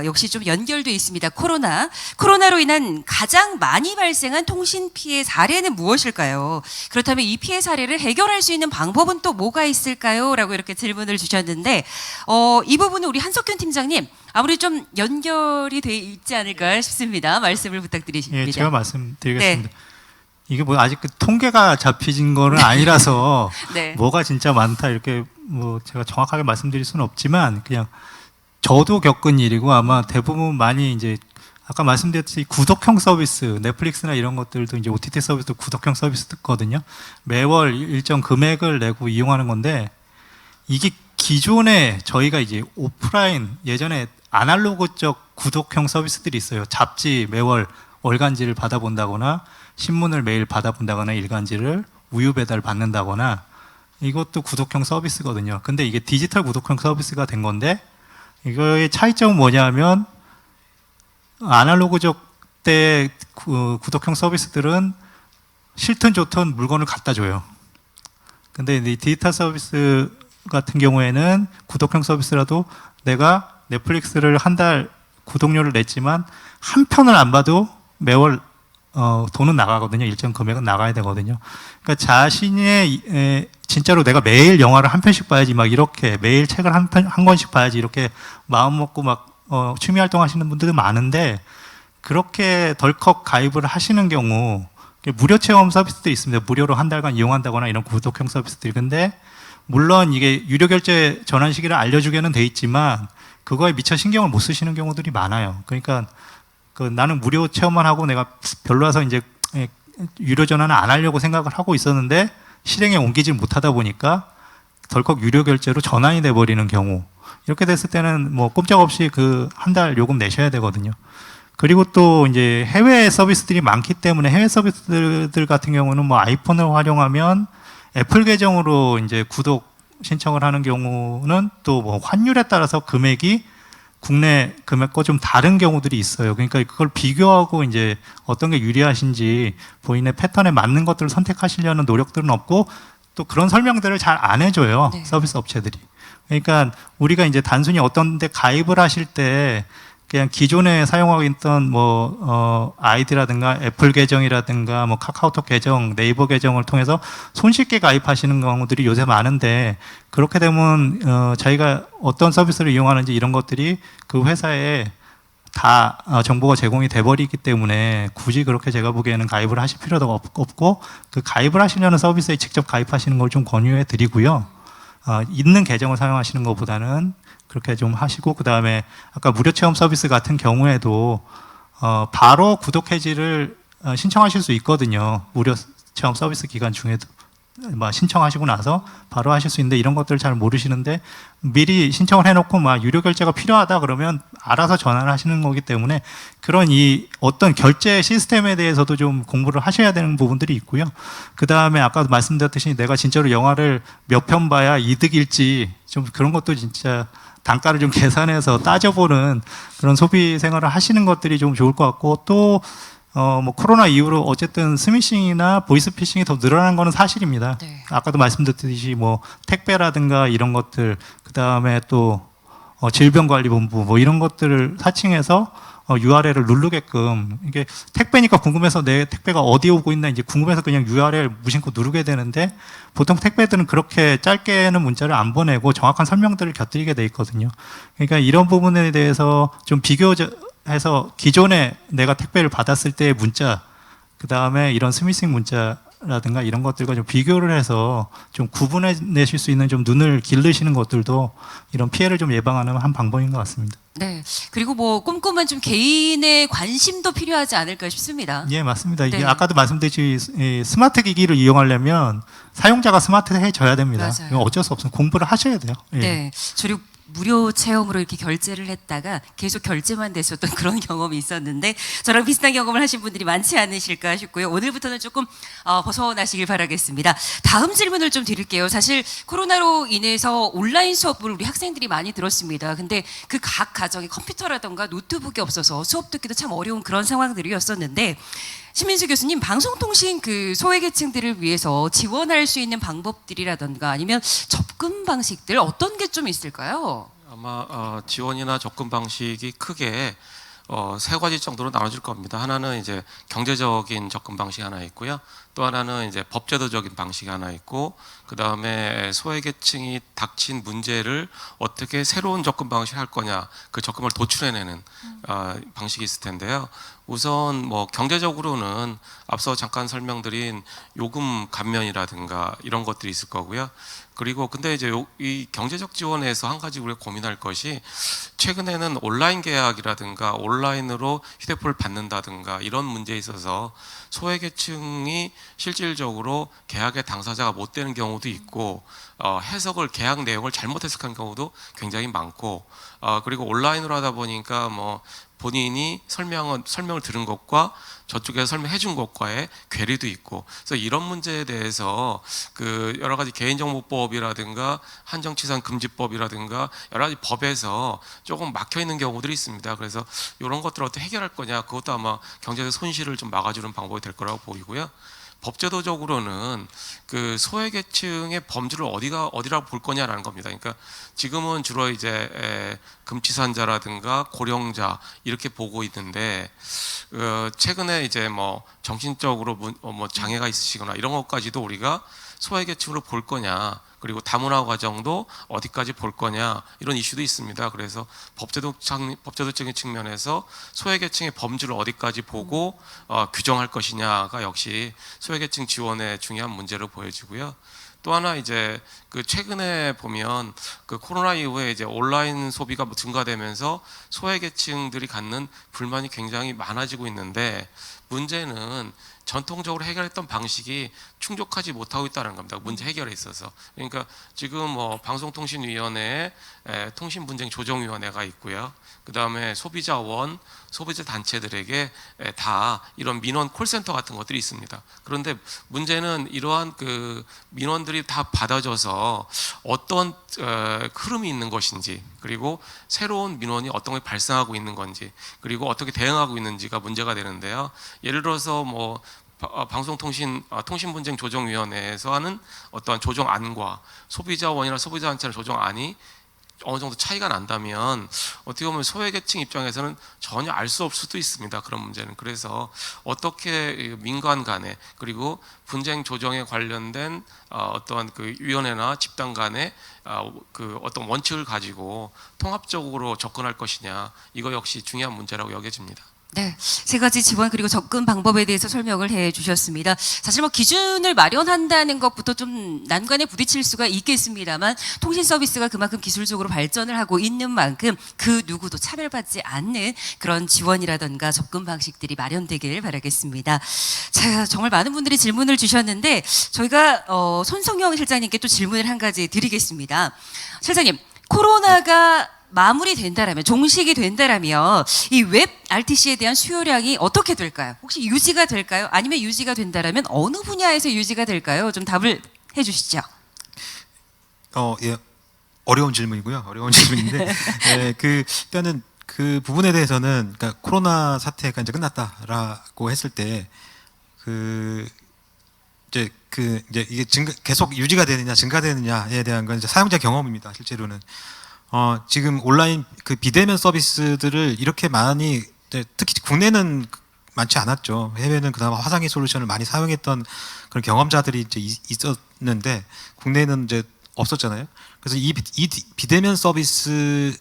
역시 좀 연결돼 있습니다. 코로나로 인한 가장 많이 발생한 통신 피해 사례는 무엇일까요? 그렇다면 이 피해 사례를 해결할 수 있는 방법은 또 뭐가 있을까요? 라고 이렇게 질문을 주셨는데 이 부분은 우리 한석균 팀장님 아무리 좀 연결이 돼 있지 않을까 싶습니다. 말씀을 부탁드리십니다. 예, 제가 말씀드리겠습니다. 이게 뭐 아직 그 통계가 잡히진 거는 아니라서 네. 뭐가 진짜 많다 이렇게 뭐 제가 정확하게 말씀드릴 수는 없지만 그냥 저도 겪은 일이고 아마 대부분 많이 이제 아까 말씀드렸듯이 구독형 서비스 넷플릭스나 이런 것들도 이제 OTT 서비스도 구독형 서비스거든요. 매월 일정 금액을 내고 이용하는 건데 이게 기존에 저희가 이제 오프라인 예전에 아날로그적 구독형 서비스들이 있어요. 잡지 매월 월간지를 받아본다거나 신문을 매일 받아본다거나 일간지를 우유 배달 받는다거나 이것도 구독형 서비스거든요. 근데 이게 디지털 구독형 서비스가 된 건데 이거의 차이점은 뭐냐면 아날로그적 때 구독형 서비스들은 싫든 좋든 물건을 갖다 줘요. 근데 이 디지털 서비스 같은 경우에는 구독형 서비스라도 내가 넷플릭스를 한 달 구독료를 냈지만 한 편을 안 봐도 매월 돈은 나가거든요. 일정 금액은 나가야 되거든요. 그러니까 자신의 진짜로 내가 매일 영화를 한 편씩 봐야지 막 이렇게 매일 책을 한 권씩 봐야지 이렇게 마음 먹고 막 취미 활동하시는 분들도 많은데 그렇게 덜컥 가입을 하시는 경우 무료 체험 서비스도 있습니다. 무료로 한 달간 이용한다거나 이런 구독형 서비스들이. 근데 물론 이게 유료 결제 전환 시기를 알려주게는 돼 있지만 그거에 미처 신경을 못 쓰시는 경우들이 많아요. 그러니까 나는 무료 체험만 하고 내가 별로라서 이제 유료 전환을 안 하려고 생각을 하고 있었는데 실행에 옮기질 못하다 보니까 덜컥 유료 결제로 전환이 돼 버리는 경우 이렇게 됐을 때는 뭐 꼼짝없이 그 한 달 요금 내셔야 되거든요. 그리고 또 이제 해외 서비스들이 많기 때문에 해외 서비스들 같은 경우는 뭐 아이폰을 활용하면 애플 계정으로 이제 구독 신청을 하는 경우는 또 뭐 환율에 따라서 금액이 국내 금액과 좀 다른 경우들이 있어요. 그러니까 그걸 비교하고 이제 어떤 게 유리하신지 본인의 패턴에 맞는 것들을 선택하시려는 노력들은 없고 또 그런 설명들을 잘 안 해줘요. 네. 서비스 업체들이. 그러니까 우리가 이제 단순히 어떤 데 가입을 하실 때 그냥 기존에 사용하고 있던 뭐 아이디라든가 애플 계정이라든가 뭐 카카오톡 계정, 네이버 계정을 통해서 손쉽게 가입하시는 경우들이 요새 많은데 그렇게 되면 자기가 어떤 서비스를 이용하는지 이런 것들이 그 회사에 다 정보가 제공이 돼버리기 때문에 굳이 그렇게 제가 보기에는 가입을 하실 필요도 없고 그 가입을 하시려는 서비스에 직접 가입하시는 걸 좀 권유해 드리고요. 있는 계정을 사용하시는 것보다는 그렇게 좀 하시고 그 다음에 아까 무료 체험 서비스 같은 경우에도 바로 구독 해지를 신청하실 수 있거든요. 무료 체험 서비스 기간 중에도 막 신청하시고 나서 바로 하실 수 있는데 이런 것들을 잘 모르시는데 미리 신청을 해놓고 막 유료 결제가 필요하다 그러면 알아서 전화를 하시는 거기 때문에 그런 이 어떤 결제 시스템에 대해서도 좀 공부를 하셔야 되는 부분들이 있고요. 그 다음에 아까 말씀드렸듯이 내가 진짜로 영화를 몇 편 봐야 이득일지 좀 그런 것도 진짜 단가를 좀 계산해서 따져보는 그런 소비 생활을 하시는 것들이 좀 좋을 것 같고 또 뭐 코로나 이후로 어쨌든 스미싱이나 보이스피싱이 더 늘어난 거는 사실입니다. 네. 아까도 말씀드렸듯이 뭐 택배라든가 이런 것들 그 다음에 또 질병관리본부 뭐 이런 것들을 사칭해서 URL을 누르게끔 이게 택배니까 궁금해서 내 택배가 어디 오고 있나 이제 궁금해서 그냥 URL 무심코 누르게 되는데 보통 택배들은 그렇게 짧게는 문자를 안 보내고 정확한 설명들을 곁들이게 돼 있거든요. 그러니까 이런 부분에 대해서 좀 비교해서 기존에 내가 택배를 받았을 때의 문자 그 다음에 이런 스미싱 문자 라든가 이런 것들과 좀 비교를 해서 좀 구분해내실 수 있는 좀 눈을 기르시는 것들도 이런 피해를 좀 예방하는 한 방법인 것 같습니다. 네. 그리고 뭐 꼼꼼한 좀 개인의 관심도 필요하지 않을까 싶습니다. 예, 맞습니다. 이게 네. 아까도 말씀드렸듯이 이 스마트 기기를 이용하려면 사용자가 스마트해져야 됩니다. 맞아요. 이건 어쩔 수 없어요. 공부를 하셔야 돼요. 예. 네. 저도 무료 체험으로 이렇게 결제를 했다가 계속 결제만 됐었던 그런 경험이 있었는데 저랑 비슷한 경험을 하신 분들이 많지 않으실까 싶고요. 오늘부터는 조금 벗어나시길 바라겠습니다. 다음 질문을 좀 드릴게요. 사실 코로나로 인해서 온라인 수업을 우리 학생들이 많이 들었습니다. 근데 그 각 가정에 컴퓨터라던가 노트북이 없어서 수업 듣기도 참 어려운 그런 상황들이었었는데 신민수 교수님, 방송통신 그 소외계층들을 위해서 지원할 수 있는 방법들이라던가 아니면 접근 방식들 어떤 게 좀 있을까요? 아마 지원이나 접근 방식이 크게 세 가지 정도로 나눠질 겁니다. 하나는 이제 경제적인 접근 방식이 하나 있고요. 또 하나는 이제 법제도적인 방식이 하나 있고, 그 다음에 소외계층이 닥친 문제를 어떻게 새로운 접근 방식을 할 거냐, 그 접근을 도출해내는 방식이 있을 텐데요. 우선 뭐 경제적으로는 앞서 잠깐 설명드린 요금 감면이라든가 이런 것들이 있을 거고요. 그리고 근데 이제 이 경제적 지원에서 한 가지 우리가 고민할 것이, 최근에는 온라인 계약이라든가 온라인으로 휴대폰을 받는다든가 이런 문제에 있어서 소외계층이 실질적으로 계약의 당사자가 못 되는 경우도 있고, 해석을 계약 내용을 잘못 해석한 경우도 굉장히 많고, 그리고 온라인으로 하다 보니까 뭐 본인이 설명을 들은 것과 저쪽에서 설명해 준 것과의 괴리도 있고, 그래서 이런 문제에 대해서 그 여러 가지 개인정보법이라든가 한정치산금지법이라든가 여러 가지 법에서 조금 막혀 있는 경우들이 있습니다. 그래서 이런 것들을 어떻게 해결할 거냐, 그것도 아마 경제적 손실을 좀 막아주는 방법이 될 거라고 보이고요. 법제도적으로는 그 소외계층의 범주를 어디라고 볼 거냐라는 겁니다. 그러니까 지금은 주로 이제 금치산자라든가 고령자 이렇게 보고 있는데, 최근에 이제 뭐 정신적으로 뭐 장애가 있으시거나 이런 것까지도 우리가 소외계층으로 볼 거냐, 그리고 다문화 과정도 어디까지 볼 거냐, 이런 이슈도 있습니다. 그래서 법제도적인 측면에서 소외계층의 범주를 어디까지 보고 규정할 것이냐가 역시 소외계층 지원의 중요한 문제로 보여지고요. 또 하나 이제 그 최근에 보면 그 코로나 이후에 이제 온라인 소비가 증가되면서 소외계층들이 갖는 불만이 굉장히 많아지고 있는데, 문제는 전통적으로 해결했던 방식이 충족하지 못하고 있다는 겁니다. 문제 해결에 있어서. 그러니까 지금 뭐 방송통신위원회에 통신분쟁 조정위원회가 있고요. 그 다음에 소비자원, 소비자 단체들에게 다 이런 민원 콜센터 같은 것들이 있습니다. 그런데 문제는 이러한 그 민원들이 다 받아져서 어떤 흐름이 있는 것인지, 그리고 새로운 민원이 어떤 게 발생하고 있는 건지, 그리고 어떻게 대응하고 있는지가 문제가 되는데요. 예를 들어서 뭐 통신분쟁 조정위원회에서 하는 어떠한 조정안과 소비자원이나 소비자단체 조정안이 어느 정도 차이가 난다면 어떻게 보면 소외계층 입장에서는 전혀 알 수 없을 수도 있습니다. 그런 문제는. 그래서 어떻게 민간 간에, 그리고 분쟁 조정에 관련된 어떠한 그 위원회나 집단 간에 그 어떤 원칙을 가지고 통합적으로 접근할 것이냐, 이거 역시 중요한 문제라고 여겨집니다. 네, 세 가지 지원 그리고 접근 방법에 대해서 설명을 해 주셨습니다. 사실 뭐 기준을 마련한다는 것부터 좀 난관에 부딪힐 수가 있겠습니다만, 통신 서비스가 그만큼 기술적으로 발전을 하고 있는 만큼 그 누구도 차별받지 않는 그런 지원이라든가 접근 방식들이 마련되길 바라겠습니다. 자, 정말 많은 분들이 질문을 주셨는데 저희가 손성영 실장님께 또 질문을 한 가지 드리겠습니다. 실장님, 코로나가 마무리된다라면, 종식이 된다라면 이 웹 RTC에 대한 수요량이 어떻게 될까요? 혹시 유지가 될까요? 아니면 유지가 된다라면 어느 분야에서 유지가 될까요? 좀 답을 해주시죠. 예, 어려운 질문이고요. 어려운 질문인데, 예, 일단은 그 부분에 대해서는, 그러니까 코로나 사태가 이제 끝났다라고 했을 때, 이제 이게 계속 유지가 되느냐, 증가되느냐에 대한 건 이제 사용자 경험입니다. 실제로는. 지금 온라인 그 비대면 서비스들을 이렇게 많이, 특히 국내는 많지 않았죠. 해외는 그나마 화상의 솔루션을 많이 사용했던 그런 경험자들이 이제 있었는데, 국내는 이제 없었잖아요. 그래서 이 비대면 서비스,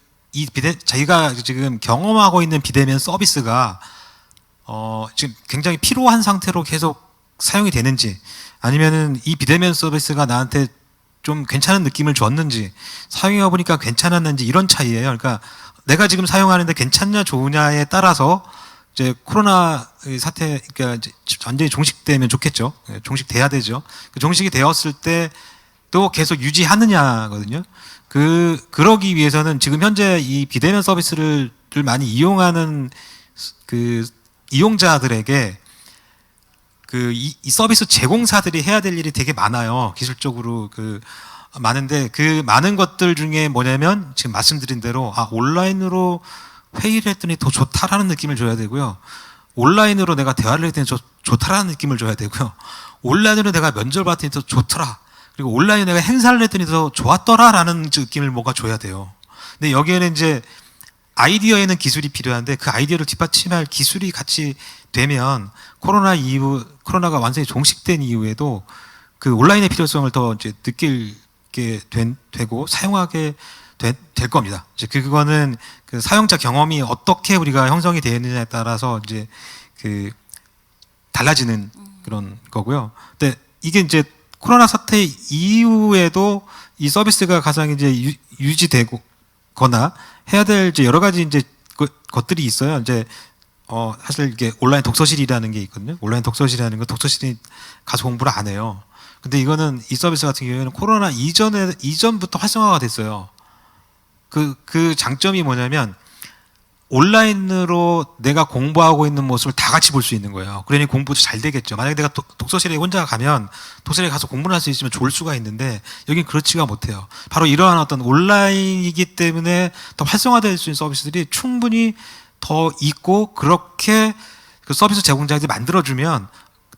자기가 지금 경험하고 있는 비대면 서비스가 지금 굉장히 피로한 상태로 계속 사용이 되는지, 아니면은 이 비대면 서비스가 나한테 좀 괜찮은 느낌을 줬는지, 사용해 보니까 괜찮았는지, 이런 차이예요. 그러니까 내가 지금 사용하는데 괜찮냐 좋으냐에 따라서 이제 코로나 사태, 그러니까 이제 완전히 종식되면 좋겠죠. 예, 종식돼야 되죠. 그 종식이 되었을 때 또 계속 유지하느냐거든요. 그러기 위해서는 지금 현재 이 비대면 서비스를 많이 이용하는 그 이용자들에게 이 서비스 제공사들이 해야 될 일이 되게 많아요. 기술적으로 많은데, 그 많은 것들 중에 뭐냐면 지금 말씀드린 대로 온라인으로 회의를 했더니 더 좋다라는 느낌을 줘야 되고요. 온라인으로 내가 대화를 했더니 좋다라는 느낌을 줘야 되고요. 온라인으로 내가 면접을 봤더니 더 좋더라. 그리고 온라인에 내가 행사를 했더니 더 좋았더라라는 느낌을 뭐가 줘야 돼요. 근데 여기에는 이제 아이디어에는 기술이 필요한데, 그 아이디어를 뒷받침할 기술이 같이 되면 코로나가 완전히 종식된 이후에도 그 온라인의 필요성을 더 이제 느끼게 되고 사용하게 될 겁니다. 이제 그거는 그 사용자 경험이 어떻게 우리가 형성이 되어 있느냐에 따라서 이제 달라지는 그런 거고요. 근데 이게 이제 코로나 사태 이후에도 이 서비스가 가장 이제 유지되거나 해야 될 이제 여러 가지 이제 것들이 있어요. 이제 사실 이게 온라인 독서실이라는 게 있거든요. 온라인 독서실이라는 건 독서실이 가서 공부를 안 해요. 근데 이거는 이 서비스 같은 경우에는 코로나 이전부터 활성화가 됐어요. 그 장점이 뭐냐면 온라인으로 내가 공부하고 있는 모습을 다 같이 볼 수 있는 거예요. 그러니 공부도 잘 되겠죠. 만약에 내가 독서실에 혼자 가면 독서실에 가서 공부를 할 수 있으면 좋을 수가 있는데, 여긴 그렇지가 못해요. 바로 이러한 어떤 온라인이기 때문에 더 활성화될 수 있는 서비스들이 충분히 더 있고, 그렇게 그 서비스 제공자들이 만들어주면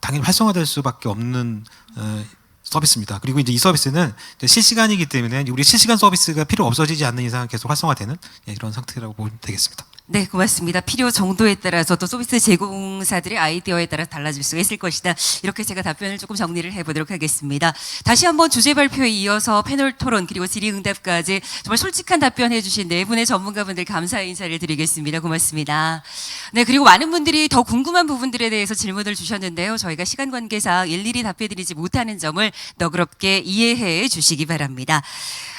당연히 활성화될 수밖에 없는 서비스입니다. 그리고 이제 이 서비스는 이제 실시간이기 때문에 우리 실시간 서비스가 필요 없어지지 않는 이상 계속 활성화되는 이런 상태라고 보면 되겠습니다. 네, 고맙습니다. 필요 정도에 따라서 또 서비스 제공사들의 아이디어에 따라 달라질 수가 있을 것이다. 이렇게 제가 답변을 조금 정리를 해보도록 하겠습니다. 다시 한번 주제 발표에 이어서 패널 토론 그리고 질의응답까지 정말 솔직한 답변해 주신 네 분의 전문가분들 감사의 인사를 드리겠습니다. 고맙습니다. 네, 그리고 많은 분들이 더 궁금한 부분들에 대해서 질문을 주셨는데요. 저희가 시간 관계상 일일이 답해드리지 못하는 점을 너그럽게 이해해 주시기 바랍니다.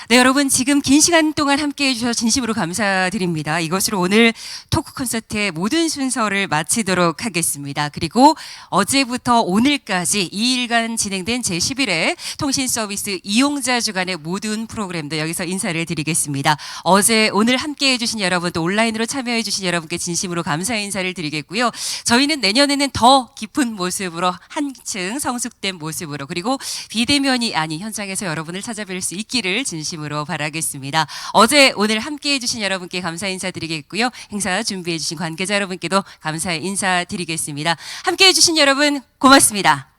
네, 여러분 지금 긴 시간 동안 함께해 주셔서 진심으로 감사드립니다. 이것으로 오늘 토크 콘서트의 모든 순서를 마치도록 하겠습니다. 그리고 어제부터 오늘까지 2일간 진행된 제11회 통신 서비스 이용자 주간의 모든 프로그램도 여기서 인사를 드리겠습니다. 어제 오늘 함께해 주신 여러분, 또 온라인으로 참여해 주신 여러분께 진심으로 감사의 인사를 드리겠고요. 저희는 내년에는 더 깊은 모습으로, 한층 성숙된 모습으로, 그리고 비대면이 아닌 현장에서 여러분을 찾아뵐 수 있기를 진심으로 바라겠습니다. 어제 오늘 함께해 주신 여러분께 감사 인사드리겠고요. 행사 준비해 주신 관계자 여러분께도 감사의 인사드리겠습니다. 함께해 주신 여러분 고맙습니다.